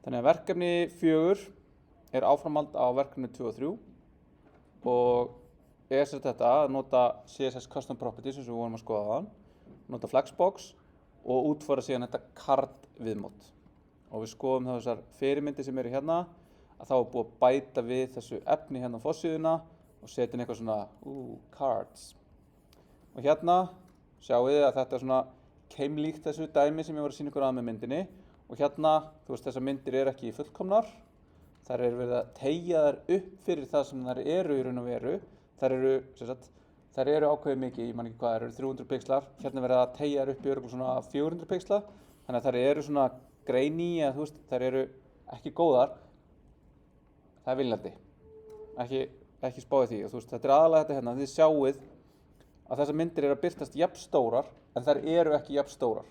Þannig að verkefni 4 er áframhald á verkefni 2 og 3 og er sem þetta að nota CSS Custom Properties eins og við vorum að skoða þaðan, nota Flexbox og útfæra síðan þetta card viðmót. Og við skoðum þessar fyrirmyndir sem eru hérna að þá er búið að bæta við þessu efni hérna á forsíðuna og setja inn eitthvað svona cards. Og hérna sjáum við að þetta er svona keimlíkt þessu dæmi sem ég var að sýna ykkur að með myndinni og hérna, þú veist, þessar myndir eru ekki fullkomnar. Þær eru verið að teygja þær upp fyrir það sem þær eru í raun og veru. Þær eru ákveðið mikið, ég man ekki hvað, þær eru 300 pixlar. Hérna er verið að teygja þær upp í örugglega svona 400 pixla. Þannig að þær eru svona grainy, eða þú veist, þær eru ekki góðar. Það er viljandi. Ekki spáði því. Og þú veist, þetta er aðalega þetta hérna. Þið sjáið að þessar myndir eru að birtast jafn stórar, en þær eru ekki jafn stórar.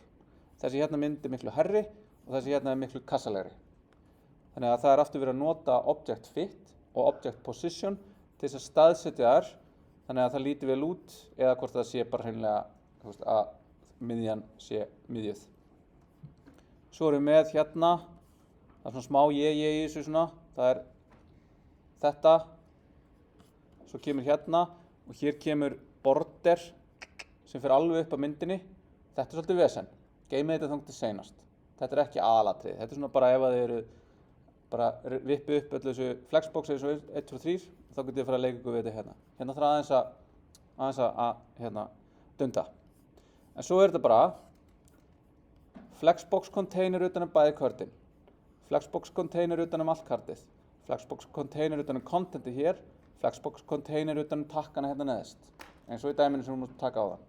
Þessi hérna mynd er miklu hærri og þessi hérna er miklu kassalegri. Þannig að það er aftur verið að nota Object Fit og Object Position til þess að staðsetja þær, þannig að það líti vel út eða hvort það sé bara hreinlega að miðjan sé miðjuð. Svo erum við með hérna, það er svona smá ég í þessu svona, það er þetta, svo kemur hérna og hér kemur border sem fer alveg upp að myndinni. Þetta er svolítið vesen, geymið þetta þangað til seinast. Þetta er ekki aðalatrið, þetta er svona bara ef að þið eru bara vippið upp öllu þessu Flexbox eins og 1, 2, 3, þá getið þið að fara að leika ykkur við þetta hérna. Hérna þarf aðeins að dunda. En svo er þetta bara Flexbox container utan bæði körtin, Flexbox container utan allt kartið, Flexbox container utan contentið hér, Flexbox container utan takkana hérna neðst, eins og í dæminu sem við mútum taka á það.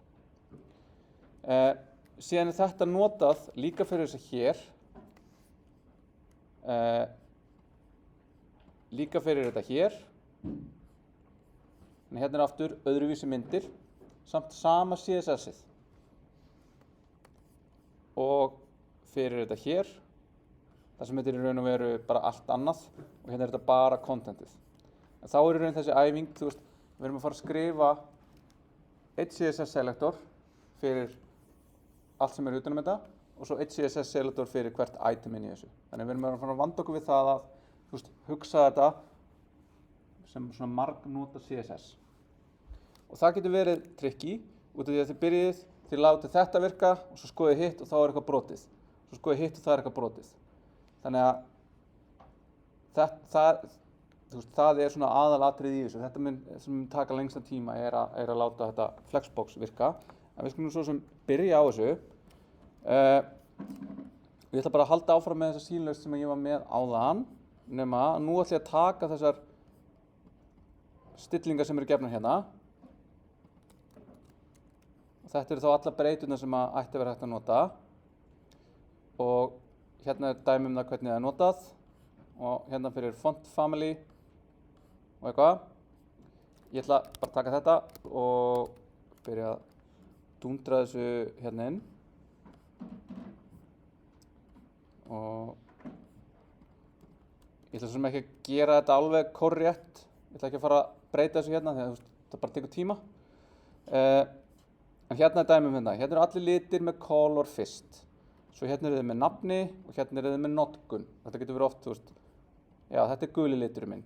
Síðan er þetta notað líka fyrir þess að hér, líka fyrir þetta hér. En hérna er aftur öðruvísi myndir, samt sama CSS-ið. Og fyrir þetta hér, það sem þetta er í raun og veru bara allt annað, og hérna er þetta bara contentið. En þá er í raun þessi æfing, þú veist, við erum að fara að skrifa eitt CSS-selektor fyrir allt sem er utan þetta og svo eitt CSS-selektor fyrir hvert item inn í þessu. Þannig við erum að fara að vanda okkur við það að, þú veist, hugsa þetta sem svona margnota CSS. Og það getur verið tricky, út af því að þið byrjið, þið látið þetta virka og svo skoðið hitt og þá er eitthvað brotið. Svo skoðið hitt og það er eitthvað brotið. Þannig að það er svona aðalatrið í þessu. Þetta sem mun taka lengstan tíma er að láta þetta Flexbox virka. En við skulum svo sem byrja á þessu. Ég ætla bara að halda áfram með þessa sýnlaust sem ég var með áðan, nema nú ætla ég að taka þessar stillingar sem eru gefnar hérna. Og þetta eru þá allar breyturnar sem ætti að vera hægt að nota. Og hérna er dæmi um það hvernig það er notað. Og hérna fyrir font family og eitthvað. Ég ætla bara að taka þetta og byrja að dúndra þessu hérna inn. Og ég ætla sem ekki að gera þetta alveg korrétt. Ég ætla ekki að fara að breyta þessu hérna því að það bara tekur tíma. En hérna er dæmi um þetta. Hérna eru allir litir með color fyrst. Svo hérna eru þið með nafni og hérna eru þið með notkun. Þetta getur verið oft, þú veist, já, þetta er guli liturinn minn.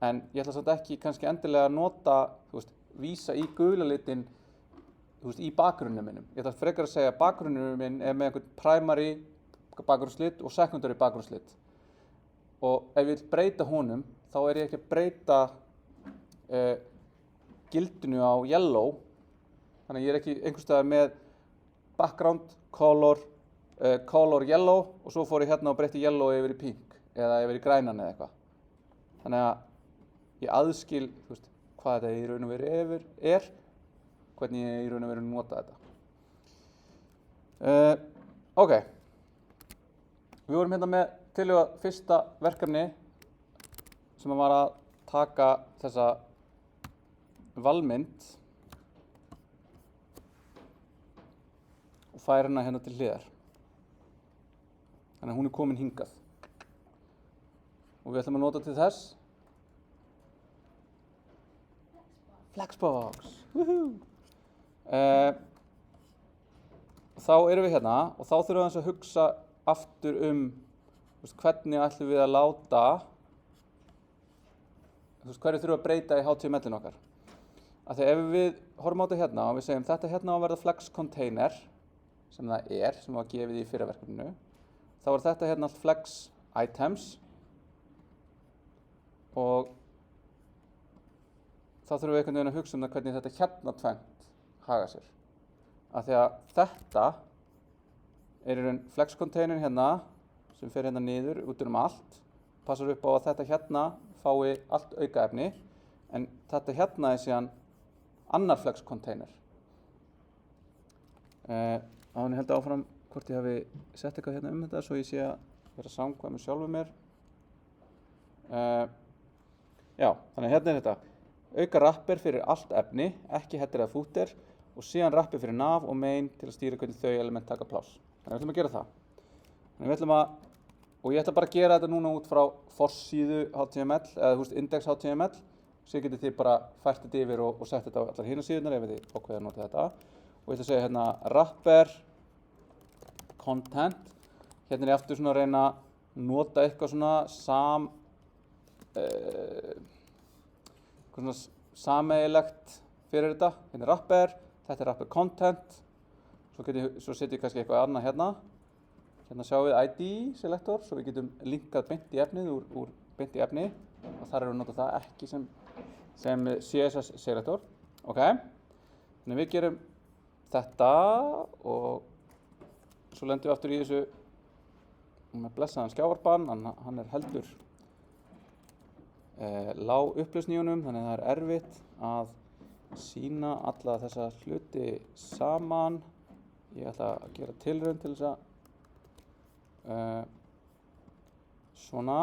En ég ætla samt ekki kannski endilega að nota, þú veist, vísa í gula litinn, þú veist, í bakgrunnum minnum. Ég ætla frekar að segja að bakgrunnum minn er með einhvern primary bakgrunnslit og secondary bakgrunnslit. Og ef ég vil breyta honum, þá er ég ekki að breyta gildinu á yellow. Þannig að ég er ekki einhvers staðar með background, color yellow og svo fór ég hérna og breytti yellow yfir í pink eða yfir í grænan eða eitthvað. Þannig að ég aðskil, þú veist, hvað þetta í raun og veru er, hvernig ég í raun og veru nota þetta. Ok, við vorum hérna með tilhuga fyrsta verkefni sem var að taka þessa valmynd og færa hana hérna til hliðar. Þannig að hún er komin hingað. Og við ætlum að nota til þess Flexbox. Þá erum við hérna og þá þurfum við að hugsa aftur hvernig ætlum við að láta, hverju þurfum að breyta í HTML-in okkar. Af því ef við horfum á þetta hérna og við segjum þetta hérna á að verða flex container, sem það sem var gefið í fyrra verkefninu, þá er þetta hérna allt flex items og þá þurfum við einhvern veginn að hugsa það hvernig þetta hérna tvennt haga sér. Af því að þetta í raun flex container hérna sem fer hérna niður út allt, passar upp á að þetta hérna fái allt aukaefni, en þetta hérna síðan annar flex container. Áður held áfram hvort ég hafi sett eitthvað hérna þetta svo ég sé að vera samkvæmur sjálfur mér. Já, þannig hérna þetta. Auka wrapper fyrir allt efni, ekki header eða footer, og síðan wrapper fyrir nav og main til að stýra hvernig þau element taka pláss. Þannig við ætlum að gera það. Þannig við ætlum að, og ég ætla bara að gera þetta núna út frá forsíðu HTML, eða index HTML, svo getið þið bara fært þetta yfir og sett þetta á allar hina síðunar ef þið ákveða að nota þetta. Og ég ætla að segja hérna wrapper content. Hérna er ég aftur svona að reyna að nota eitthvað svona sameiginlegt fyrir þetta. Hérna er wrapper, þetta er wrapper content. Svo setjum ég kannski eitthvað annað hérna. Hérna sjáum við ID selector, svo við getum linkað beint í efnið úr beint í efni. Og þar erum við að nota það ekki sem CSS selector. Ok, þannig við gerum þetta og svo lendum við aftur í þessu með blessaðan skjávarpan, hann er heldur lág upplausn í honum, þannig að það er erfitt að sýna alla þessa hluti saman. Ég ætla að gera tilraun til þess að svona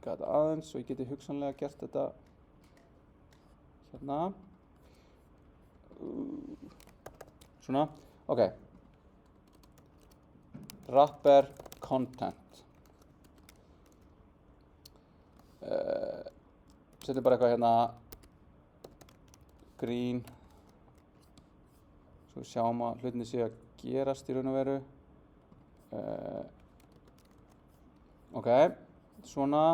minka þetta aðeins og ég geti hugsanlega gert þetta hérna svona, ok, wrapper content. Setjum bara eitthvað hérna green, svo við sjáum að hlutinni séu að gerast í raun og veru. Ok, svona,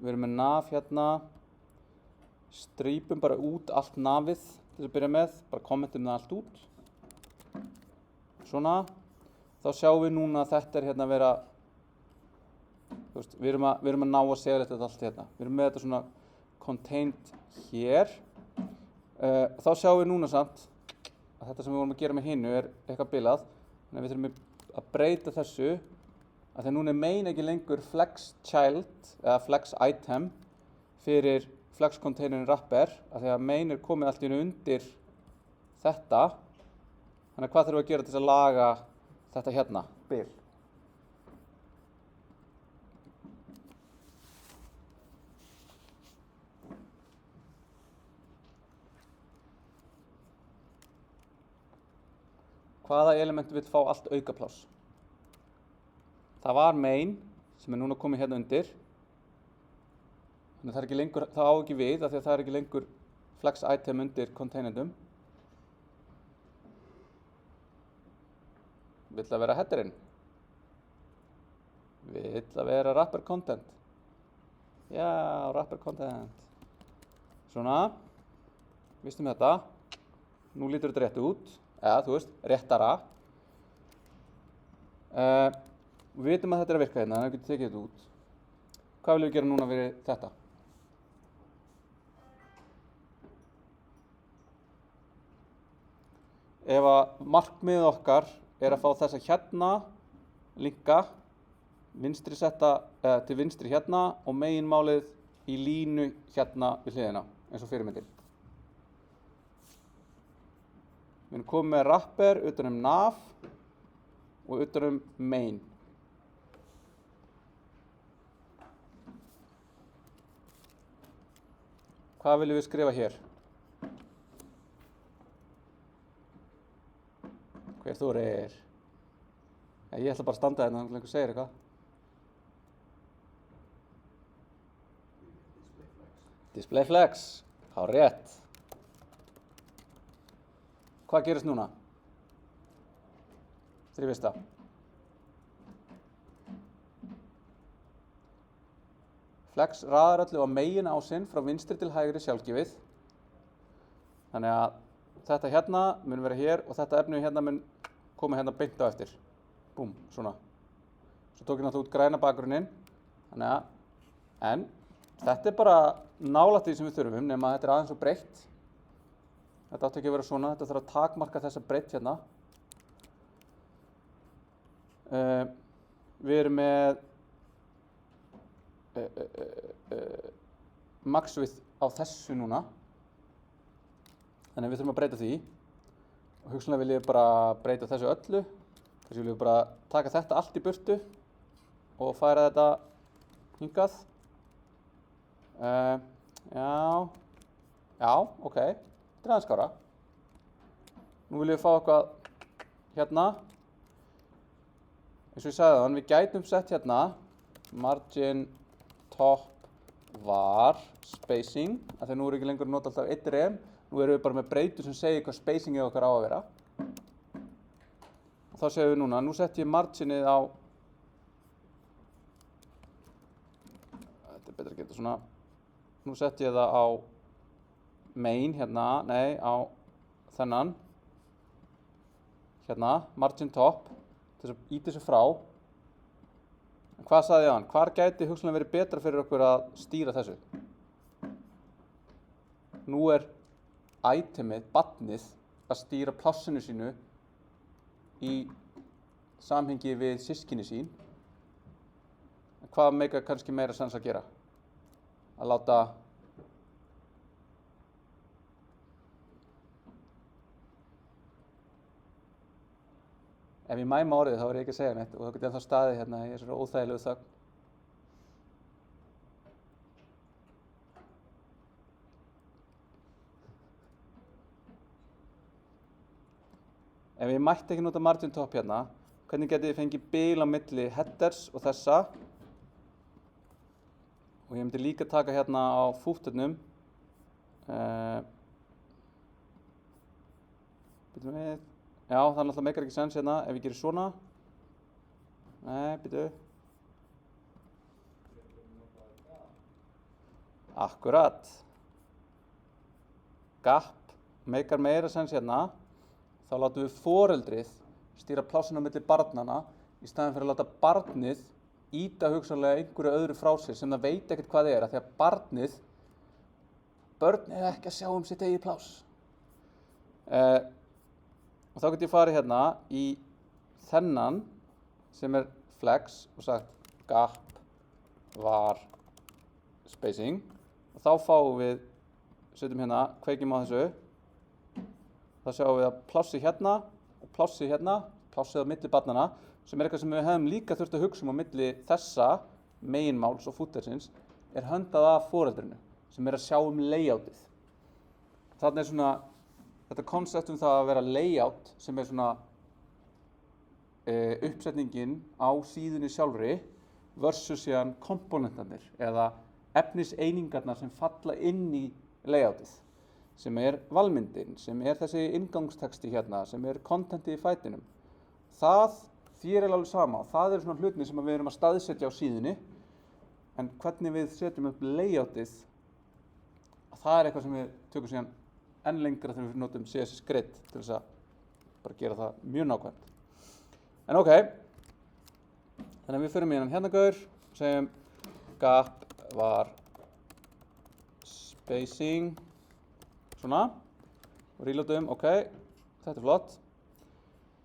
við erum með nav hérna, strípum bara út allt nafið til þess að byrja með, bara kommentum það allt út. Svona, þá sjáum við núna að þetta er hérna að vera, við erum að ná að segja þetta allt hérna. Við erum með þetta svona contained hér. Þá sjáum við núna samt að þetta sem við vorum að gera með hinu er eitthvað bilað. Þannig að við þurfum að breyta þessu að því að núna er main ekki lengur flex child eða flex item fyrir flex containerin wrapper að því að main er komið allt í einu undir þetta. Þannig að hvað þurfum við að gera til þess að laga þetta hérna, bil? Hvaða element vill fá allt aukapláss? Það var main sem er núna komið hérna undir. Þannig að það er ekki lengur, það á ekki við af því að það er ekki lengur flex item undir containendum. Vill það vera headerinn? Vill það vera wrapper content? Já, wrapper content. Svona, vistum þetta. Nú lítur þetta rétt út. Eða, þú veist, réttara. Við vitum að þetta er að virka hérna, þannig að við getum tekið þetta út. Hvað viljum við gera núna fyrir þetta? Ef að markmiðið okkar er að fá þessa hérna linka vinstri setta, til vinstri hérna og meginmálið í línu hérna við hliðina, eins og fyrirmyndin. Við erum komið með wrapper utan nav og utan main. Hvað viljum við skrifa hér? Hver þú er? Ég ætla bara að standa hérna, þannig að einhver segir eitthvað. Display flex. Há rétt. Hvað gerist núna? þrývista. Flex raðar öllu á megin ásinn frá vinstri til hægri sjálfgefið. Þannig að þetta hérna mun vera hér og þetta efni hérna mun koma hérna beint á eftir. Búm, svona. Svo tók ég náttúrulega út græna bakgrunninn. Þannig að, en þetta er bara nálægt því sem við þurfum, nema þetta er aðeins svo breitt. Þetta átti ekki að vera svona, þetta þarf að takmarka þessa breitt hérna. Við erum með max width á þessu núna. Þannig að við þurfum að breyta því. Og hugsanlega vil ég bara breyta þessu öllu. Þessi vil ég bara taka þetta allt í burtu og færa þetta hingað. Já, ok. Þetta er aðeins skára. Nú vil ég fá eitthvað hérna. Eins og ég sagði þann, við gætum sett hérna margin top var spacing. Af því nú erum við ekki lengur að nota alltaf 1 rem. Nú erum við bara með breytu sem segir hvað spacingið okkar á að vera. Og þá séum við núna, nú sett ég marginið á, þetta er betra að geta svona, nú sett ég það á main hérna, nei á þennan, hérna, margin top, til þess að íta þessu frá. En hvað sagði ég á hann? Hvar gæti hugsanlega verið betra fyrir okkur að stýra þessu? Nú er itemið, barnið, að stýra plássinu sínu í samhengi við systkini sín. En hvað meikar kannski meira sens að gera? Að láta ef ég mæma orðið þá er ég ekki að segja neitt og þá get ég ennþá staðið hérna í þessari óþægilegu þögn. Ef ég mætti ekki nota margin top hérna, hvernig geti ég fengið bil á milli headers og þessa? Og ég myndi líka taka hérna á fúturnum. Býtum við. Já, það náttúrulega meikar ekki sens hérna ef ég gerir svona. Nei, býtu. Akkurat. Gap meikar meira sens hérna. Þá látum við foreldrið stýra plássinu á milli barnanna í staðinn fyrir að láta barnið íta hugsanlega einhverju öðru frá sér sem það veit ekkert hvað það er, af því að börn eiga ekki að sjá sitt eigið pláss. Og þá get ég farið hérna í þennan sem er flex og sagt gap var spacing og þá fáum við, setjum hérna, kveikjum á þessu. Þá sjáum við að plássi hérna og plássi hérna, plássið á milli barnanna, sem er eitthvað sem við hefum líka þurft að hugsa á milli þessa meginmáls og footersins, er höndað af foreldrinu, sem er að sjá layoutið. Þarna er svona, þetta koncept það að vera layout, sem er svona uppsetningin á síðunni sjálfri versus síðan komponentarnir eða efniseiningarnar sem falla inn í layoutið. Sem er valmyndin, sem er þessi inngangstexti hérna, sem er contentið í fætinum. Það þér alveg sama og það eru svona hlutinni sem við erum að staðsetja á síðunni. En hvernig við setjum upp layoutið, það er eitthvað sem við tökum síðan enn lengra þegar við notum CSS Grid til þess að bara gera það mjög nákvæmt. En ok, þannig að við förum í hérna gaur, segjum gap var spacing. Svona, og reloadum, ok, þetta er flott.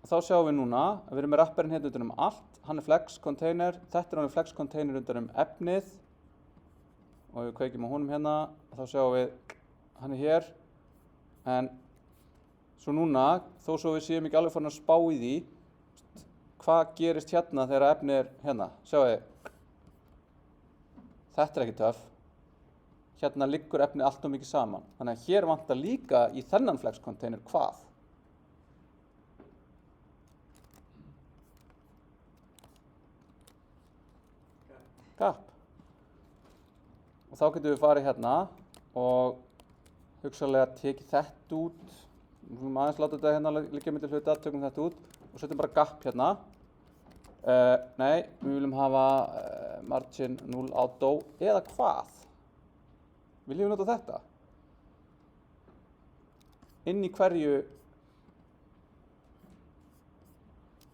Og þá sjáum við núna að við erum með wrapperinn hérna utan allt, hann er flex container, þetta er hann flex container utan efnið. Og við kveikjum á honum hérna, og þá sjáum við, hann er hér. En svo núna, þó svo við séum ekki alveg farin að spá í því, hvað gerist hérna þegar efnið er hérna? Sjáum við, þetta er ekki töff. Hérna liggur efnið allt of mikið saman. Þannig að hér vantar líka í þennan flex container hvað? Gap. Og þá getum við farið hérna og hugsanlega tekið þetta út. Við skulum aðeins láta þetta hérna liggja milli hluta, tökum þetta út. og setjum bara gap hérna. Nei, við viljum hafa margin 0 auto eða hvað? Viljum við nota þetta? Inn í hverju...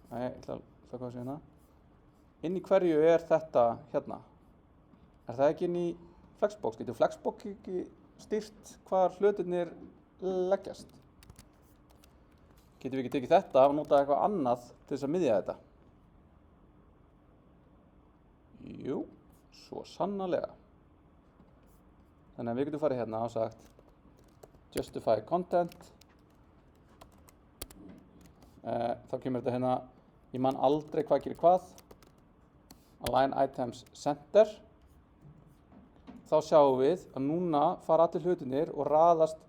Nei, ég ætla að hvað sé hérna. Inn í hverju þetta hérna? Það ekki inn í Flexbox? Getur Flexbox ekki stýrt hvar hlutirnir leggjast? Getum við ekki tekið þetta og notað eitthvað annað til þess að miðja þetta? Jú, svo sannarlega. Þannig að við getum farið hérna og sagt justify content. Þá kemur þetta hérna, ég man aldrei hvað gerir hvað. Align items center. Þá sjáum við að núna fara allir hlutinir og raðast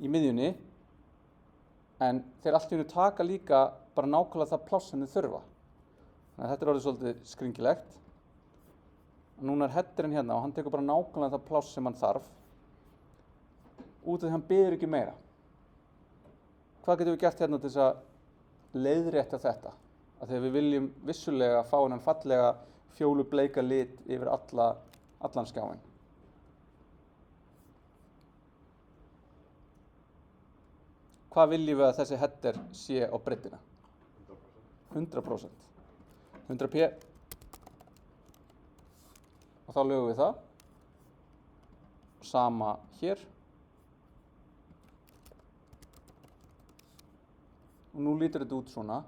í miðjunni, en þeir allt í einu taka líka bara nákvæmlega það pláss sem þau þurfa. Þannig að þetta orðið svolítið skringilegt. Núna headerinn hérna og hann tekur bara nákvæmlega það pláss sem hann þarf, út af því hann biður ekki meira. Hvað getum við gert hérna til þess að leiðrétta þetta? Af því að við viljum vissulega fá hennan fallega fjólubleika lit yfir allan skjáinn. Hvað viljum við að þessi header sé á breiddina? 100%. 100p. Og þá lögum við það. Sama hér. Og nú lítur þetta út svona.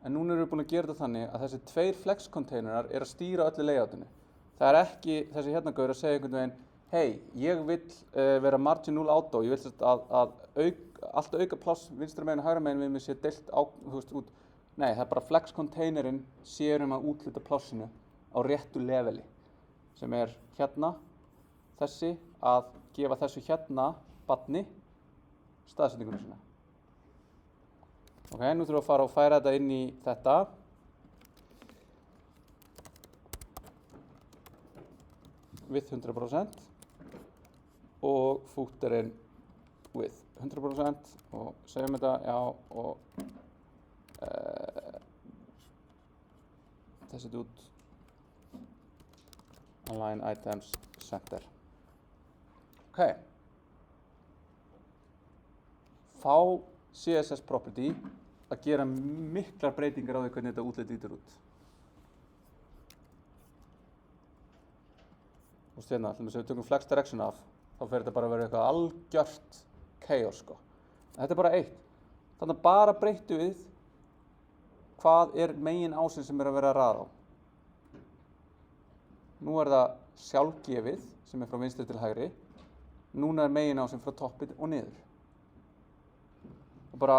En núna erum við búin að gera þetta þannig að þessi 2 flex containerar að stýra öllu layoutinu. Það er ekki þessi hérna gaur að segja einhvern veginn, hei, ég vil vera margin 0 auto, ég vil að allt auka pláss vinstra megin og hægra megin við mig sé deilt á, út. Nei, það er bara flex containerinn sér að útluta plássinu á réttu leveli, sem er hérna, þessi, að gefa þessu hérna barni staðsetningunum sína. Ok, nú þurfum við að fara og færa þetta inn í þetta. With 100% og footerinn with 100% og segjum þetta, já, og þessi út align items center. Ok. Fá CSS property að gera miklar breytingar á því hvernig þetta útlit lítur út. Og hérna, ef við tökum flex direction af, þá fer þetta bara að vera eitthvað algjört chaos, sko. Þetta er bara eitt. Þannig að bara breyttu við hvað er megin ásinn sem er að vera að raða á. Nú er það sjálfgefið, sem er frá vinstri til hægri. Núna er megin ásinn frá toppið og niður. Og bara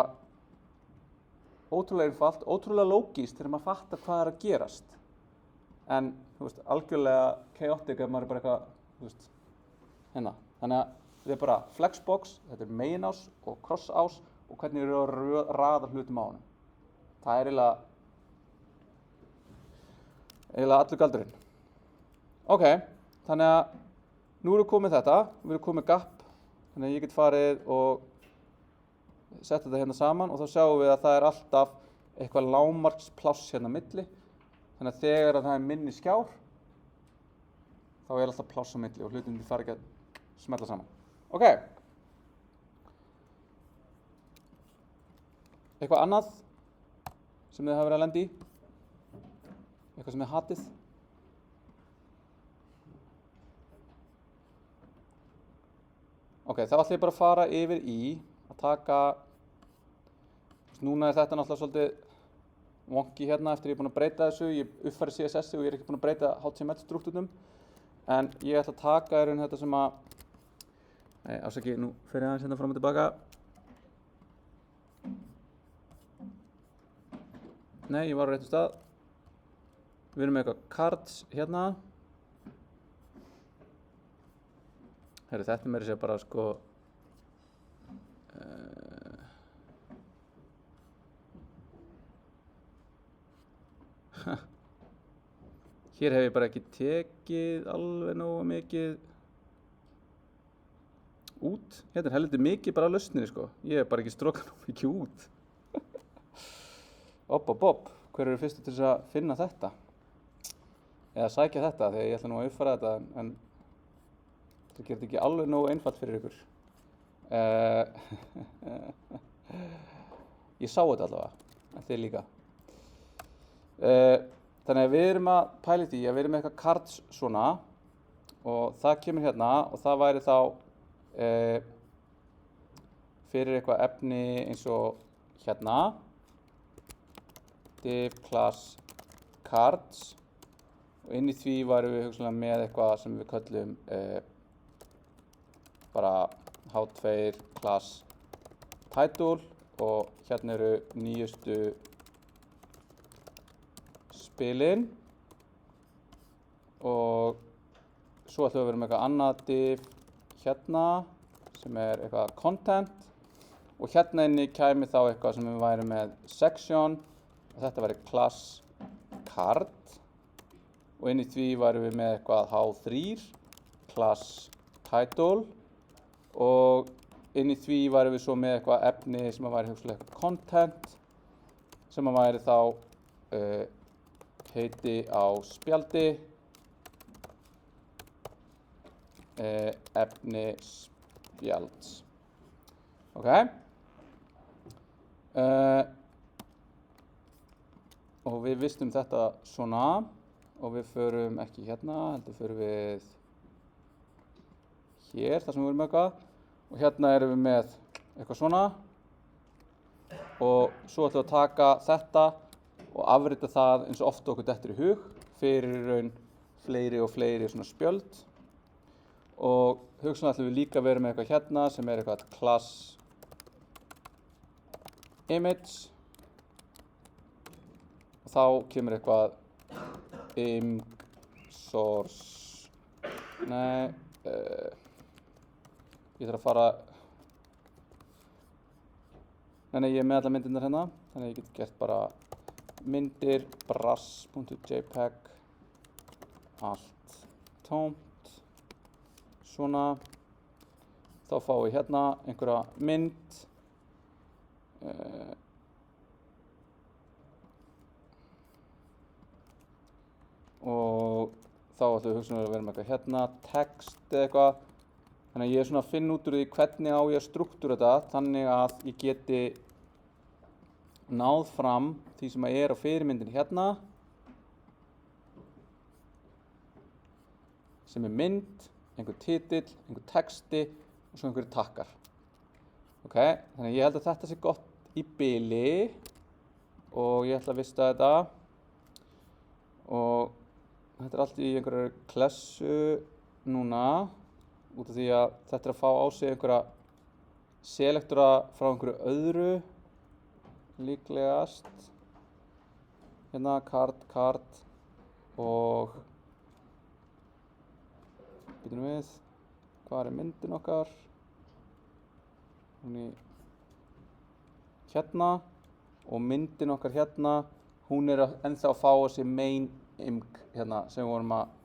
ótrúlega einfalt, ótrúlega lógískt þegar maður fattar hvað er að gerast. En, þú veist, algjörlega chaotic ef maður er bara eitthvað, þú veist, hérna. Þannig að við erum bara flexbox, þetta er meginás og crossás og hvernig við erum að raða hlutum á honum. Það er eiginlega allur galdurinn. Ok, þannig að nú erum við komið þetta, við erum komið gap, þannig að ég get farið og sett þetta hérna saman og þá sjáum við að það er alltaf eitthvað lágmarkspláss hérna á milli. Þannig að þegar það er minni skjár, þá er alltaf pláss á milli og hlutinni fara ekki að smella saman. Ok. Eitthvað annað sem þið hafa verið að lenda í? Eitthvað sem þið hatið? Ok, þá ætlum ég bara að fara yfir í að taka, núna er þetta náttúrulega svolítið wonky hérna eftir ég er búinn að breyta þessu, ég uppfæri CSS og ég er ekki búinn að breyta HTML struktúrnum, en ég ætla að taka í raun þetta sem að, nei, ásaki, nú fer ég aðeins hérna fram og tilbaka. Nei, ég var á réttum stað. Við erum með eitthvað cards hérna. Herri, þetta er meira að segja bara sko, hér hef ég bara ekki tekið alveg nógu mikið út. Hérna er heldur mikið bara lausnir, sko. Ég hef bara ekki strókað nógu mikið út. Bob, hver eru fyrstu til þess að finna þetta? Eða sækja þetta, þegar ég ætla nú að uppfæra þetta, en það gerir þetta ekki alveg nógu einfalt fyrir ykkur. Ég sá þetta allavega, en þið líka. Þannig að við erum að pæla í því að við erum með eitthvað cards svona og það kemur hérna og það væri þá fyrir eitthvað efni eins og hérna div class cards og inn í því værum við hugsanlega með eitthvað sem við köllum bara h2 class title og hérna eru nýjustu spilin og svo ætlum við að vera með eitthvað annað div hérna sem er eitthvað content og hérna inni kæmi þá eitthvað sem við værum með section og þetta væri class card og inn í því værum við með eitthvað h3 class title og inn í því værum við svo með eitthvað efni sem væri hugsanlega eitthvað content sem væri þá heiti á spjaldi efni spjalds. Ok? Og við vistum þetta svona og við förum ekki hérna, heldur förum við hér, þar sem við erum með eitthvað og hérna erum við með eitthvað svona og svo ætlum við að taka þetta og afrita það eins og oft okkur dettur í hug fyrir í raun fleiri og fleiri svona spjöld og hugsanlega ætlum við líka að vera með eitthvað hérna sem er eitthvað class image og þá kemur eitthvað source ég þarf að fara ég er með alla myndirnar hérna þannig að ég get gert bara myndir brass.jpg allt tómt svona þá fáum við hérna einhverja mynd og þá ætlum við hugsanlega að vera með eitthvað hérna text eða eitthvað þannig að ég er svona að finna út úr því hvernig á ég að struktúra þetta þannig að ég geti náð fram því sem er á fyrirmyndinni hérna sem er mynd, einhver titill, einhver texti og svo einhverjir takkar. Ok, þannig að ég held að þetta sé gott í bili og ég ætla að vista þetta og þetta er allt í einhverju klessu núna út af því að þetta er að fá á sig einhverja selektora frá einhverju öðru líklegast hérna card og býtum við hvað er myndin okkar hún er hérna og myndin okkar hérna hún er ennþá að fá á sig main img hérna sem við vorum að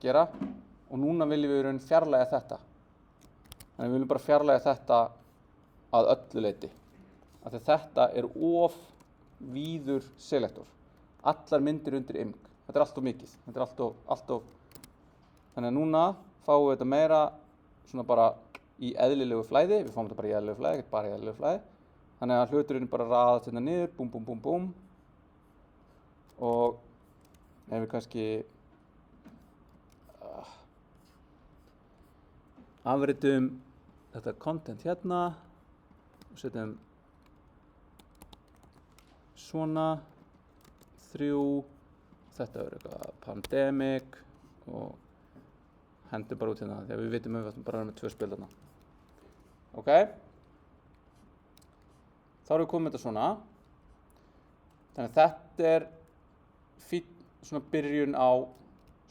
gera og núna viljum við í raun fjarlægja þetta þannig við viljum bara fjarlægja þetta að öllu leyti af því þetta er of víður selektor allar myndir undir img þetta er allt of mikið þetta er allt of þannig að núna fáum við þetta meira svona bara í eðlilegu flæði við fáum þetta bara í eðlilegu flæði, ekki bara í eðlilegu flæði þannig að hluturinn bara raðast hérna niður búm búm búm búm og ef við kannski afritum þetta content hérna og setjum svona 3 þetta er eitthvað pandemic og hendum bara út hérna því að við vitum við ætlum bara að vera með 2 spil þarna ok þá erum við komið með þetta svona þannig að þetta er fínn svona byrjun á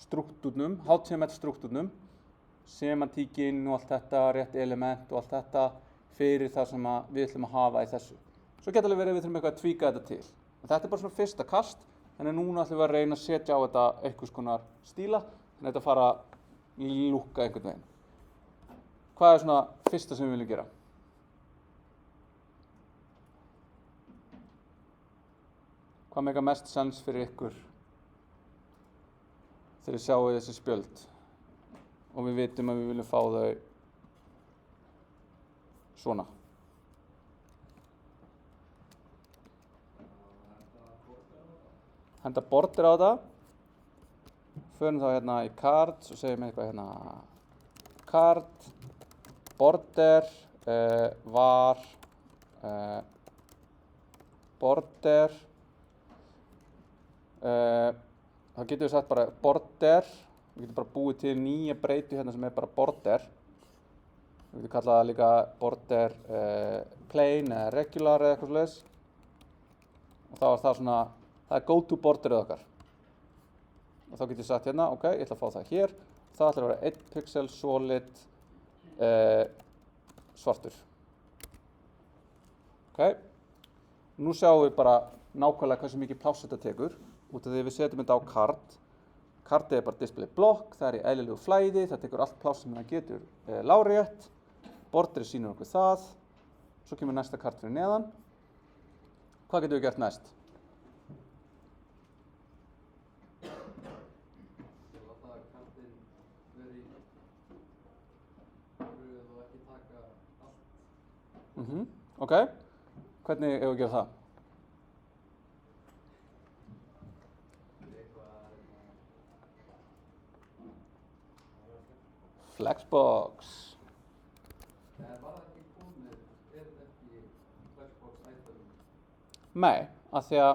struktúrnum, HTML struktúrnum semantíkin og allt þetta, rétt element og allt þetta fyrir það sem við ætlum að hafa í þessu. Svo getur alveg verið að við þurfum eitthvað að tvíka þetta til. En þetta er bara svona fyrsta kast, þannig að núna ætlum við að reyna að setja á þetta einhvers konar stíla, þannig að þetta fara að lúkka einhvern veginn. Hvað er svona fyrsta sem við viljum gera? Hvað meikar mest sens fyrir ykkur þegar þið sjáið þessi spjöld og við vitum að við viljum fá þau svona? Henda border á þetta. Förum þá hérna í cards og segjum eitthvað hérna card, border, var, border. Þá getum við sagt bara border. Við getum bara búið til nýja breytu hérna sem bara border. Við getum kallað það líka border plain eða regular eða eitthvað svoleiðis. Og þá það svona, það go-to borderið okkar. Og þá getum við sagt hérna, ok, ég ætla að fá það hér. Það ætlar að vera 1 pixel solid svartur. Ok. Nú sjáum við bara nákvæmlega hversu mikið pláss þetta tekur. Út af því við setjum þetta á card. Cardið bara display block, það í eðlilegu flæði, það tekur allt pláss sem það getur lárétt. Borderið sýnir okkur það. Svo kemur næsta card fyrir neðan. Hvað getum við gert næst? Ok, hvernig eigum við að gera það? Flexbox. Nei, af því að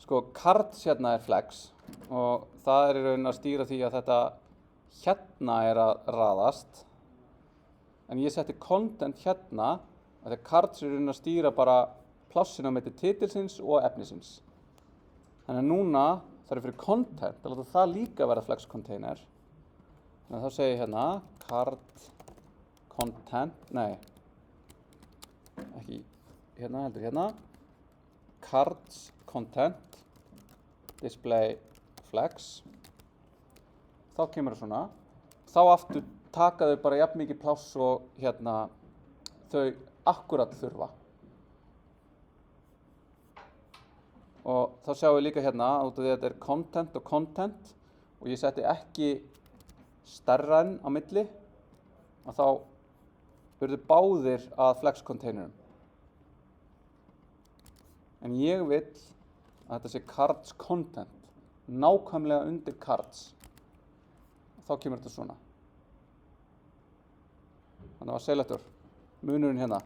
sko cards hérna flex og það í rauninni að stýra því að þetta hérna að raðast. En ég setti content hérna af því að cards í rauninni að stýra bara plássinu á milli titilsins og efnisins. Þannig að núna þarf ég fyrir content að láta það líka vera flex container. Þannig að þá segi ég hérna card content, nei, ekki hérna heldur hérna, cards content display flex. Þá kemur það svona. Þá aftur taka þau bara jafn mikið pláss og hérna þau akkurat þurfa. Og þá sjáum við líka hérna út af því að þetta content og content og ég setti ekki stærra en á milli og þá urðu báðir að flex containerum. En ég vil að þetta sé cards content nákvæmlega undir cards. Og þá kemur þetta svona. Þannig að selector, munurinn hérna.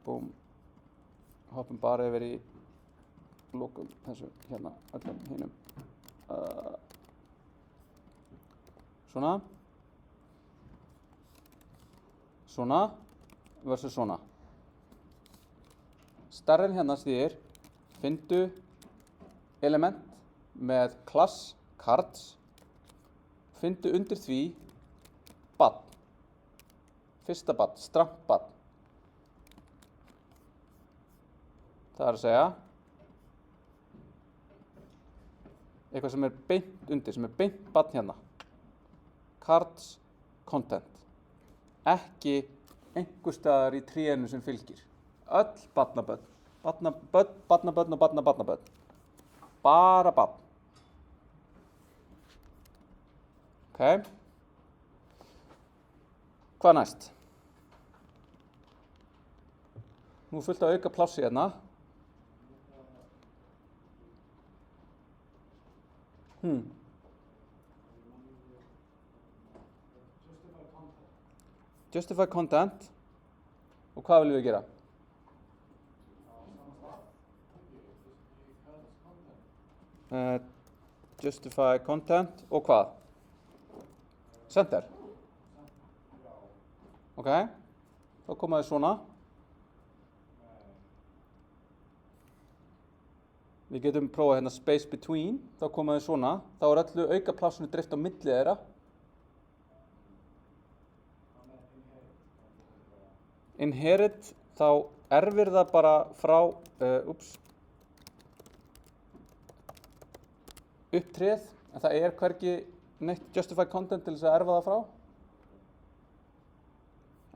Búm. Hoppum bara yfir í lokum þessu hérna öllum hinum. Svona. Svona versus svona. Stærðin hérna stýrir fyndu element með class cards. Fyndu undir því barn. Fyrsta barn, strangt barn. Það að segja eitthvað sem beint undir, sem beint barn hérna. Cards content. Ekki einhvers staðar í trénu sem fylgir. Öll barnabörn. Barnabörn og barnabörn. Bara barn. Ok. Hvað næst? Nú fullt að auka plássi hérna. Justify content. Og hvað viljum við gera? Justify content og hvað? Center. Ok, þá koma þið svona. Við getum prófað hérna space between, þá koma þið svona. Þá öllu auka plássinu dreift á milli þeirra. Inherit, þá erfir það bara frá, upptréð, en það hvergi neitt justify content til þess að erfa það frá.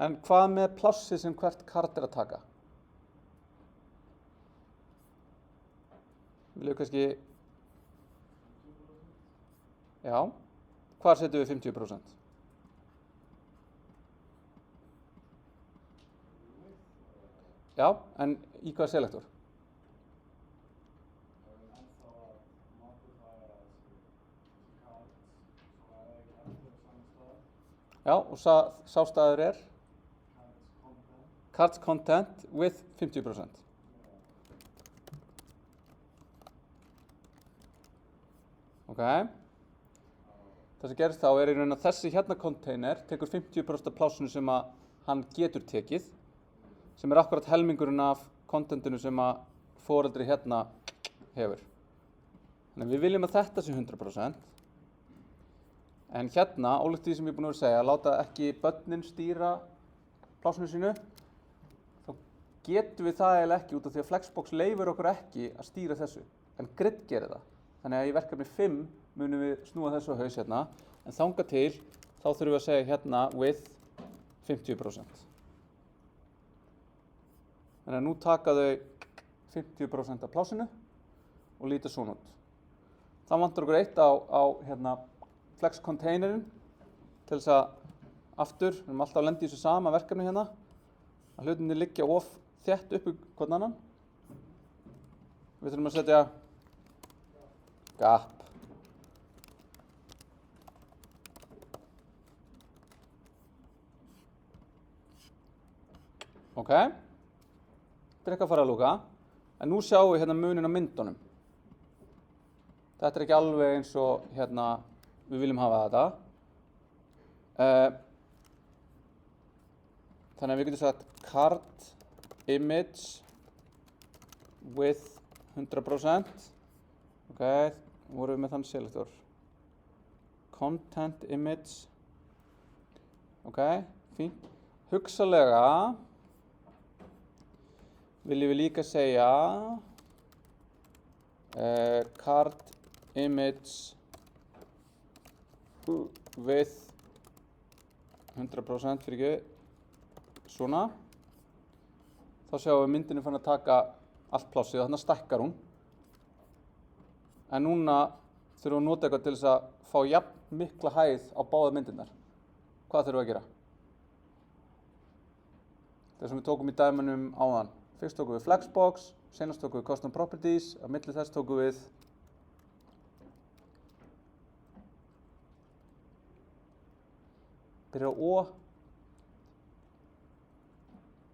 En hvað með plássið sem hvert kart að taka? Viljum við kannski, já, hvar setjum við 50%? Já, en í hvaða selektor? Já, og sá staður er? Cards content with 50%. Ok. Það sem gerist þá er í raun að þessi hérna container tekur 50% af plássinu sem að hann getur tekið, sem er akkurat helmingurinn af contentinu sem að foreldri hérna hefur. Þannig að við viljum að þetta sé 100%. En hérna, ólíkt því sem ég er búinn að segja, láta ekki börnin stýra plássinu sínu, þá getum við það eiginlega ekki út af því að Flexbox leyfir okkur ekki að stýra þessu, en Grid gerir það. Þannig að í verkefni 5 munum við snúa þessu á haus hérna, en þangað til þá þurfum við að segja hérna with 50%. Þannig að nú taka þau 50% af plássinu og líta svona út. Það vantar okkur eitt á hérna, Flex containerin til þess að aftur, við erum alltaf að lenda í þessu sama verkefni hérna, að hlutinni liggja of þétt upp í hvern annan. Við þurfum að setja gap. Ok, þetta er ekki að fara að lúka, en nú sjáum við hérna munin á myndunum. Þetta er ekki alveg eins og hérna við viljum hafa þetta. Þannig að við getum sagt card image with 100%. Ok, vorum við með þann selektor. Content image. Ok, fínt. Hugsalega viljum við líka segja card image with 100% fyrir ekki, svona. Þá sjáum við myndinu fann að taka allt plássið og þannig stækkar hún. En núna þurfum við að nota eitthvað til þess að fá jafn mikla hæð á báðar myndirnar. Hvað þurfum við að gera? Það sem við tókum í dæmunum áðan. Fyrst tókum við Flexbox, senast tókum við Custom Properties, á milli þess tókum við byrja á O,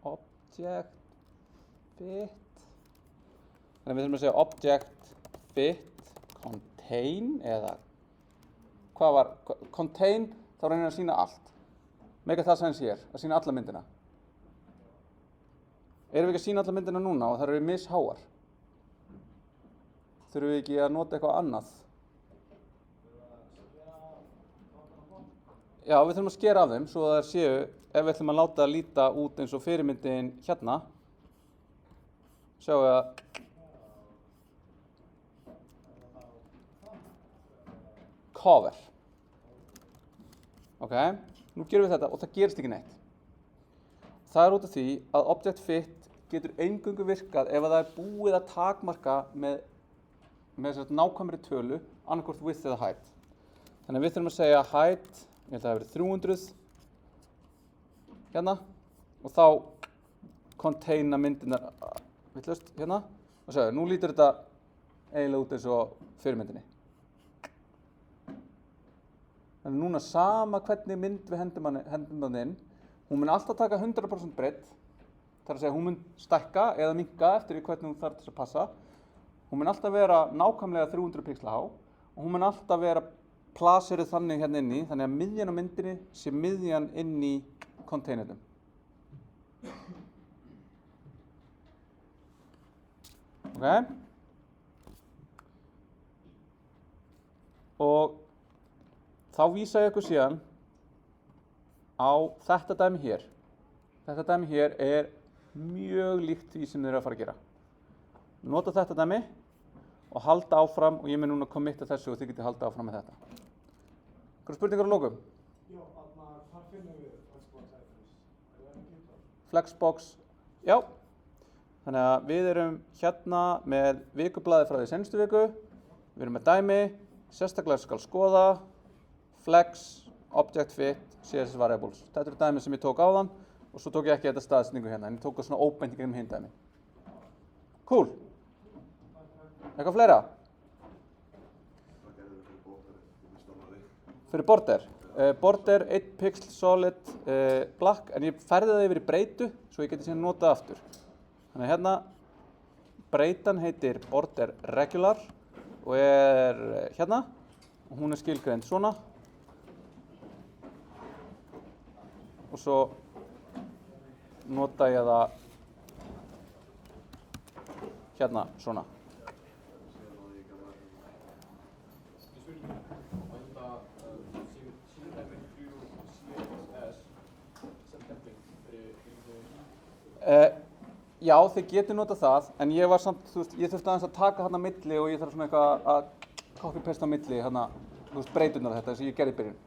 object fit, þannig að við þurfum að segja object fit contain, eða hvað var, contain, þá reynir að sýna allt, mega það sem hér, að sýna alla myndina. Erum við ekki að sýna alla myndina núna og það eru misháar? Þurfum við ekki að nota eitthvað annað? Já, við þurfum að skera af þeim svo að þær séu, ef við ætlum að láta það líta út eins og fyrirmyndin hérna, sjáum við að cover. Ok, nú gerum við þetta og það gerist ekki neitt. Það er út af því að object fit getur eingöngu virkað ef það er búið að takmarka með nákvæmri tölu, annarkvort width eða height. Þannig að við þurfum að segja height, ég held að það hefur verið 300 hérna og þá containa myndirnar vitlaust hérna og segja, nú lítur þetta eiginlega út eins og fyrirmyndinni. Þannig núna sama hvernig mynd við hendum hann inn, hún mun alltaf taka 100% breidd, það er að segja hún mun stækka eða minnka eftir hvernig hún þarf til að passa. Hún mun alltaf vera nákvæmlega 300 pixla há og hún mun alltaf vera placeruð þannig hérna inni, þannig að miðjan á myndinni sé miðjan inn í containernum. Ok. Og þá vísa ég ykkur síðan á þetta dæmi hér. Þetta dæmi hér er mjög líkt því sem þið eru að fara að gera. Nota þetta dæmi og halda áfram og ég mun núna committa þessu og þið getið halda áfram með þetta. Hvað spurningar á lokum? Já, hvar finnum við Flexbox items? Er það ekki klart? Flexbox, já. Þannig að við erum hérna með vikublaði frá því senustu viku, við erum með dæmi, sérstaklega skal skoða, flex, object fit, CSS variables. Þetta eru dæmi sem ég tók áðan og svo tók ég ekki þetta staðsetningu hérna, en ég tók það svona óbeint í gegnum hinn dæmi. Cool. Eitthvað fleira? Fyrir border. Border 1 pixel solid black, en ég færði það yfir í breytu svo ég geti síðan notað aftur. Þannig að hérna, breytan heitir border regular og hérna og hún skilgreind svona og svo nota ég það hérna svona. Já, þið getið notað það, en ég var samt, þú veist, ég þurfti aðeins að taka hérna á milli og ég þarf svona eitthvað að copy-paste á milli hérna, þú veist, breyturnar þetta sem ég gerði í byrjun.